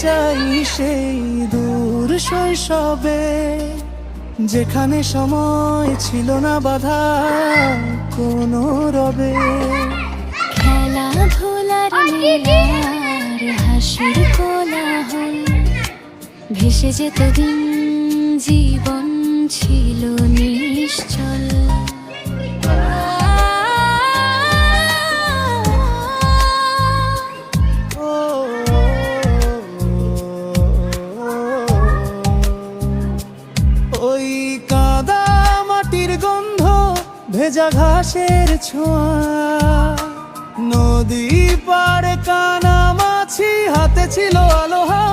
চাই সেই দূর শৈশবে, যেখানে সময় ছিল না বাধা কোনো রবে। খেলাধুলার মেলার হাসির কোলাহল, ভেসে যেত দিন, জীবন ছিল নিশ্চল। ওই কাদা মাটির গন্ধ, ভেজা ঘাসের ছোঁয়া, নদী পাড়ে কানামাছি, হাতে ছিল আলোহা